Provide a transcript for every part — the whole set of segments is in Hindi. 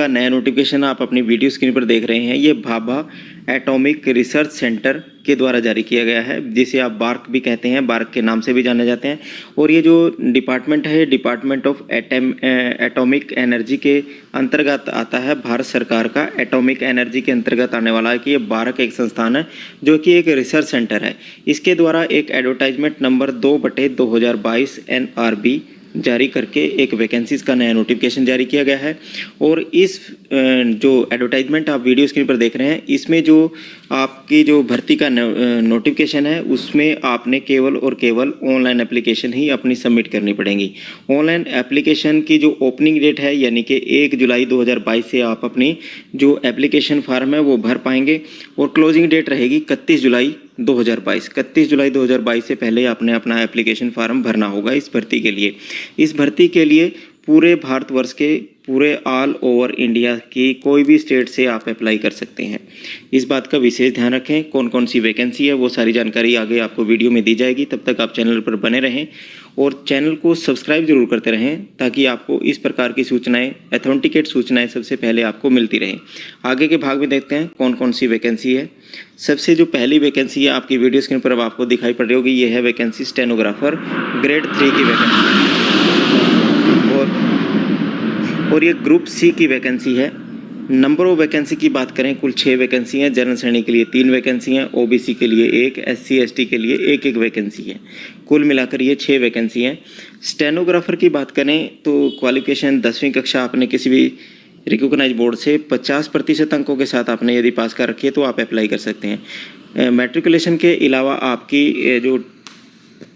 का नया नोटिफिकेशन आप अपनी वीडियो स्क्रीन पर देख रहे हैं। ये भाभा एटॉमिक रिसर्च सेंटर के द्वारा जारी किया गया है, जिसे आप बार्क भी कहते हैं, बार्क के नाम से भी जाने जाते हैं। और ये जो डिपार्टमेंट है, डिपार्टमेंट ऑफ एटॉमिक एनर्जी के अंतर्गत आता है। भारत सरकार का एटॉमिक एनर्जी के अंतर्गत आने वाला है कि ये बार्क एक संस्थान है जो कि एक रिसर्च सेंटर है। इसके द्वारा एक एडवर्टाइजमेंट नंबर 2/2022 NRB जारी करके एक वैकेंसीज का नया नोटिफिकेशन जारी किया गया है। और इस जो एडवर्टाइजमेंट आप वीडियो स्क्रीन पर देख रहे हैं, इसमें जो आपकी जो भर्ती का नोटिफिकेशन है, उसमें आपने केवल और केवल ऑनलाइन एप्लीकेशन ही अपनी सबमिट करनी पड़ेगी। ऑनलाइन एप्लीकेशन की जो ओपनिंग डेट है, यानी कि 1 जुलाई 2022 से आप अपनी जो एप्लीकेशन फार्म है वो भर पाएंगे। और क्लोजिंग डेट रहेगी 31 जुलाई 2022। 31 जुलाई 2022 से पहले आपने अपना एप्लीकेशन फार्म भरना होगा इस भर्ती के लिए। इस भर्ती के लिए पूरे भारतवर्ष के, पूरे ऑल ओवर इंडिया की कोई भी स्टेट से आप अप्लाई कर सकते हैं। इस बात का विशेष ध्यान रखें। कौन कौन सी वैकेंसी है वो सारी जानकारी आगे आपको वीडियो में दी जाएगी। तब तक आप चैनल पर बने रहें और चैनल को सब्सक्राइब जरूर करते रहें, ताकि आपको इस प्रकार की सूचनाएं, ऑथेंटिकेट सूचनाएं सबसे पहले आपको मिलती रहें। आगे के भाग में देखते हैं कौन कौन सी वैकेंसी है। सबसे जो पहली वैकेंसी है आपकी वीडियो स्क्रीन पर अब आपको दिखाई पड़ रही होगी, ये है वैकेंसी स्टेनोग्राफर ग्रेड 3 की वैकेंसी। और ये ग्रुप सी की वैकेंसी है। नंबर ऑफ वैकेंसी की बात करें, कुल 6 वैकेंसी हैं। जनरल श्रेणी के लिए 3 वैकेंसी हैं, ओबीसी के लिए 1, SC ST के लिए 1 वैकेंसी है। कुल मिलाकर ये 6 वैकेंसी हैं। स्टेनोग्राफर की बात करें तो क्वालिफिकेशन 10वीं कक्षा आपने किसी भी रिकॉग्नाइज बोर्ड से 50% अंकों के साथ आपने यदि पास कर रखी है तो आप अप्लाई कर सकते हैं। मैट्रिकुलेशन के अलावा आपकी जो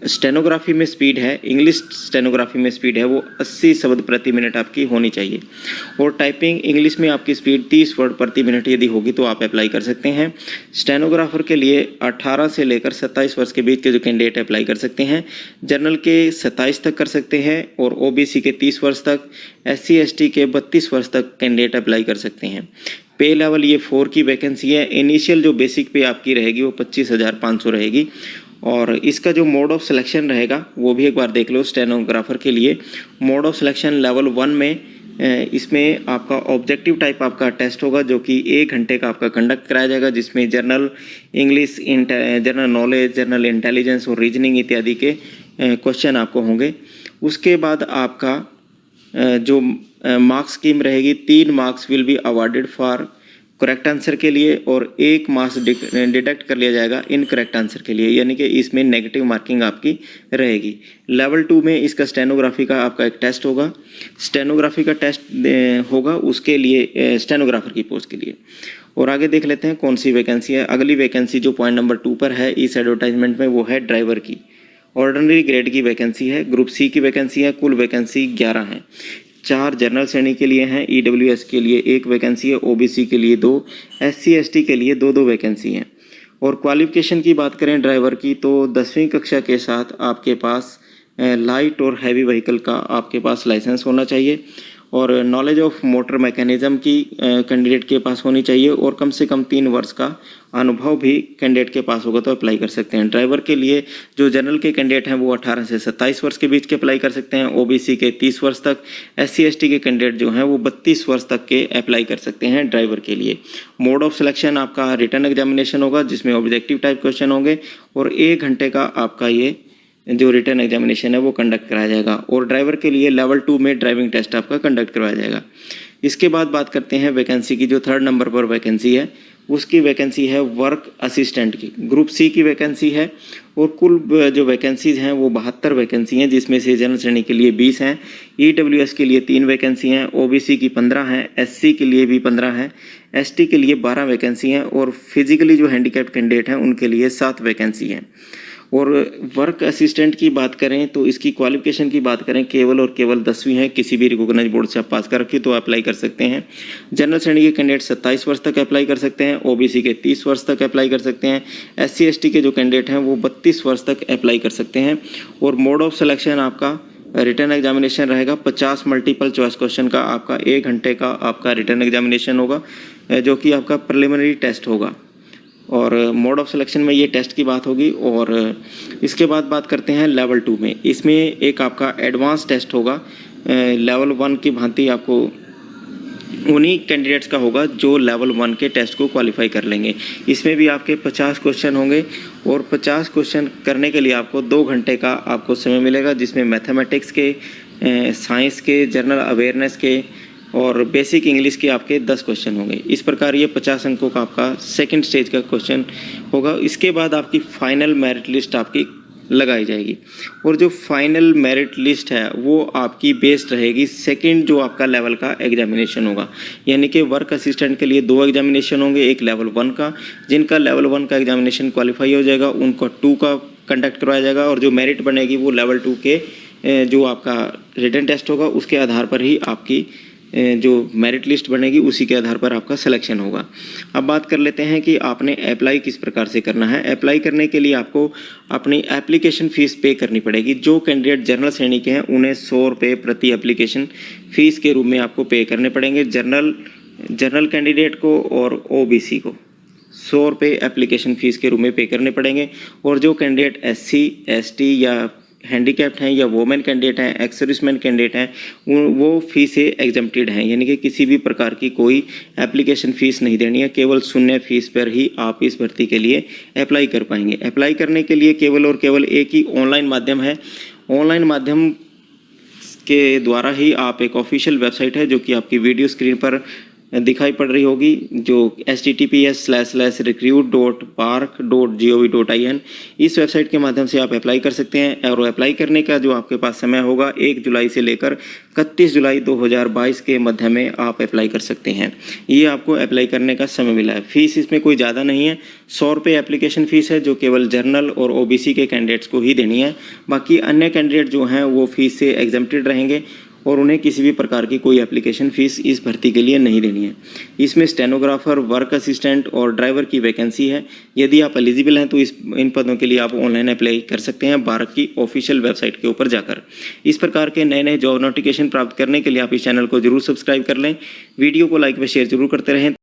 स्टेनोग्राफी में स्पीड है, इंग्लिश स्टेनोग्राफी में स्पीड है, वो 80 शब्द प्रति मिनट आपकी होनी चाहिए। और टाइपिंग इंग्लिश में आपकी स्पीड 30 वर्ड प्रति मिनट यदि होगी तो आप अप्लाई कर सकते हैं। स्टेनोग्राफर के लिए 18 से लेकर 27 वर्ष के बीच के जो कैंडिडेट अप्लाई कर सकते हैं। जनरल के 27 तक कर सकते हैं और ओबीसी के 30 वर्ष तक, SC ST के 32 वर्ष तक कैंडिडेट अप्लाई कर सकते हैं। पे लेवल ये 4 की वैकेंसी है। इनिशियल जो बेसिक पे आपकी रहेगी वो 25,500 रहेगी। और इसका जो मोड ऑफ सिलेक्शन रहेगा वो भी एक बार देख लो। स्टेनोग्राफर के लिए मोड ऑफ सिलेक्शन लेवल 1 में इसमें आपका ऑब्जेक्टिव टाइप आपका टेस्ट होगा, जो कि 1 घंटे का आपका कंडक्ट कराया जाएगा, जिसमें general English, general knowledge, general intelligence और रीजनिंग इत्यादि के क्वेश्चन आपको होंगे। उसके बाद आपका जो मार्क्स स्कीम रहेगी, 3 marks will be awarded for correct answer के लिए और 1 मार्क्स डिडक्ट कर लिया जाएगा इनकरेक्ट आंसर के लिए, यानी कि इसमें नेगेटिव मार्किंग आपकी रहेगी। लेवल 2 में इसका स्टेनोग्राफी का आपका एक टेस्ट होगा। स्टेनोग्राफी का टेस्ट होगा उसके लिए, स्टेनोग्राफर की पोस्ट के लिए। और आगे देख लेते हैं कौन सी वैकेंसी है। अगली वैकेंसी जो पॉइंट नंबर 2 पर है इस एडवर्टाइजमेंट में, वो है ड्राइवर की। ऑर्डिनरी ग्रेड की वैकेंसी है, ग्रुप सी की वैकेंसी है। कुल वैकेंसी 11 हैं। 4 जनरल श्रेणी के लिए हैं, EWS के लिए 1 वैकेंसी है, OBC के लिए 2, SC ST के लिए 2 वैकेंसी हैं। और क्वालिफिकेशन की बात करें ड्राइवर की, तो 10वीं कक्षा के साथ आपके पास लाइट और हैवी व्हीकल का आपके पास लाइसेंस होना चाहिए। और नॉलेज ऑफ मोटर मैकेनिज्म की कैंडिडेट के पास होनी चाहिए। और कम से कम 3 वर्ष का अनुभव भी कैंडिडेट के पास होगा तो अप्लाई कर सकते हैं। ड्राइवर के लिए जो जनरल के कैंडिडेट हैं वो 18 से 27 वर्ष के बीच के अप्लाई कर सकते हैं। OBC के 30 वर्ष तक, SC ST के कैंडिडेट जो हैं वो 32 वर्ष तक के अप्लाई कर सकते हैं ड्राइवर के लिए। मोड ऑफ सिलेक्शन आपका रिटन एग्जामिनेशन होगा, जिसमें ऑब्जेक्टिव टाइप क्वेश्चन होंगे और 1 घंटे का आपका ये जो रिटन एग्जामिनेशन है वो कंडक्ट कराया जाएगा। और ड्राइवर के लिए लेवल 2 में ड्राइविंग टेस्ट आपका कंडक्ट करवाया जाएगा। इसके बाद बात करते हैं वैकेंसी की। जो 3rd नंबर पर वैकेंसी है उसकी वैकेंसी है वर्क असिस्टेंट की, ग्रुप सी की वैकेंसी है। और कुल जो वैकेंसीज हैं वो 72 वैकेंसी हैं, जिसमें से जनरल श्रेणी के लिए 20 हैं, EWS के लिए 3 वैकेंसी हैं, OBC की 15 हैं, SC के लिए भी 15 हैं, ST के लिए 12 वैकेंसी हैं और फिजिकली जो हैंडीकैप्ड कैंडिडेट हैं उनके लिए 7 वैकेंसी हैं। और वर्क असिस्टेंट की बात करें तो इसकी क्वालिफिकेशन की बात करें, केवल और केवल 10वीं है। किसी भी रिकॉग्नाइज बोर्ड से आप पास कर रखी तो अप्लाई कर सकते हैं। जनरल श्रेणी के कैंडिडेट 27 वर्ष तक अप्लाई कर सकते हैं, OBC के 30 वर्ष तक अप्लाई कर सकते हैं, SC ST के जो कैंडिडेट हैं वो 32 वर्ष तक अप्लाई कर सकते हैं। और मोड ऑफ सिलेक्शन आपका रिटन एग्जामिनेशन रहेगा। 50 मल्टीपल चॉइस क्वेश्चन का आपका 1 घंटे का आपका रिटन एग्जामिनेशन होगा, जो कि आपका प्रिलिमिनरी टेस्ट होगा। और मोड ऑफ सिलेक्शन में ये टेस्ट की बात होगी। और इसके बाद बात करते हैं लेवल 2 में। इसमें एक आपका एडवांस टेस्ट होगा। लेवल 1 की भांति आपको उन्हीं कैंडिडेट्स का होगा जो लेवल 1 के टेस्ट को क्वालिफाई कर लेंगे। इसमें भी आपके 50 क्वेश्चन होंगे और 50 क्वेश्चन करने के लिए आपको 2 घंटे का आपको समय मिलेगा, जिसमें मैथमेटिक्स के, साइंस के, जनरल अवेयरनेस के और बेसिक इंग्लिश के आपके 10 क्वेश्चन होंगे। इस प्रकार ये 50 अंकों का आपका सेकंड स्टेज का क्वेश्चन होगा। इसके बाद आपकी फाइनल मेरिट लिस्ट आपकी लगाई जाएगी और जो फाइनल मेरिट लिस्ट है वो आपकी बेस्ड रहेगी सेकंड जो आपका लेवल का एग्जामिनेशन होगा। यानी कि वर्क असिस्टेंट के लिए 2 एग्जामिनेशन होंगे, एक लेवल 1 का, जिनका लेवल 1 का एग्जामिनेशन क्वालिफाई हो जाएगा उनको 2 का कंडक्ट करवाया जाएगा और जो मेरिट बनेगी वो लेवल 2 के जो आपका रिटन टेस्ट होगा उसके आधार पर ही आपकी जो मेरिट लिस्ट बनेगी उसी के आधार पर आपका सिलेक्शन होगा। अब बात कर लेते हैं कि आपने अप्लाई किस प्रकार से करना है। अप्लाई करने के लिए आपको अपनी एप्लीकेशन फ़ीस पे करनी पड़ेगी। जो कैंडिडेट जनरल श्रेणी के हैं उन्हें 100 रुपये प्रति एप्लीकेशन फ़ीस के रूप में आपको पे करने पड़ेंगे। जनरल कैंडिडेट को और ओबीसी को 100 रुपये एप्लीकेशन फ़ीस के रूप में पे करने पड़ेंगे और जो कैंडिडेट SC ST या हैंडीकैप्ड हैं या वोमेन कैंडिडेट हैं, एक्स सर्विसमैन कैंडिडेट हैं, वो फीस से एग्जम्प्टेड हैं। यानी कि किसी भी प्रकार की कोई एप्लीकेशन फ़ीस नहीं देनी है, केवल शून्य फीस पर ही आप इस भर्ती के लिए अप्लाई कर पाएंगे। अप्लाई करने के लिए केवल और केवल एक ही ऑनलाइन माध्यम है। ऑनलाइन माध्यम के द्वारा ही आप एक ऑफिशियल वेबसाइट है जो कि आपकी वीडियो स्क्रीन पर दिखाई पड़ रही होगी, जो https://recruit.park.gov.in इस वेबसाइट के माध्यम से आप अप्लाई कर सकते हैं। और अप्लाई करने का जो आपके पास समय होगा 1 जुलाई से लेकर 31 जुलाई 2022 के मध्य में आप अप्लाई कर सकते हैं। ये आपको अप्लाई करने का समय मिला है। फीस इसमें कोई ज़्यादा नहीं है, 100 रुपये एप्लीकेशन फ़ीस है जो केवल जनरल और ओबीसी के कैंडिडेट्स को ही देनी है। बाकी अन्य कैंडिडेट जो हैं वो फीस से एग्जम्प्टेड रहेंगे और उन्हें किसी भी प्रकार की कोई एप्लीकेशन फ़ीस इस भर्ती के लिए नहीं देनी है। इसमें स्टेनोग्राफर, वर्क असिस्टेंट और ड्राइवर की वैकेंसी है। यदि आप एलिजिबल हैं तो इन पदों के लिए आप ऑनलाइन अप्लाई कर सकते हैं भारत की ऑफिशियल वेबसाइट के ऊपर जाकर। इस प्रकार के नए नए जॉब नोटिफिकेशन प्राप्त करने के लिए आप इस चैनल को जरूर सब्सक्राइब कर लें। वीडियो को लाइक व शेयर जरूर करते रहें।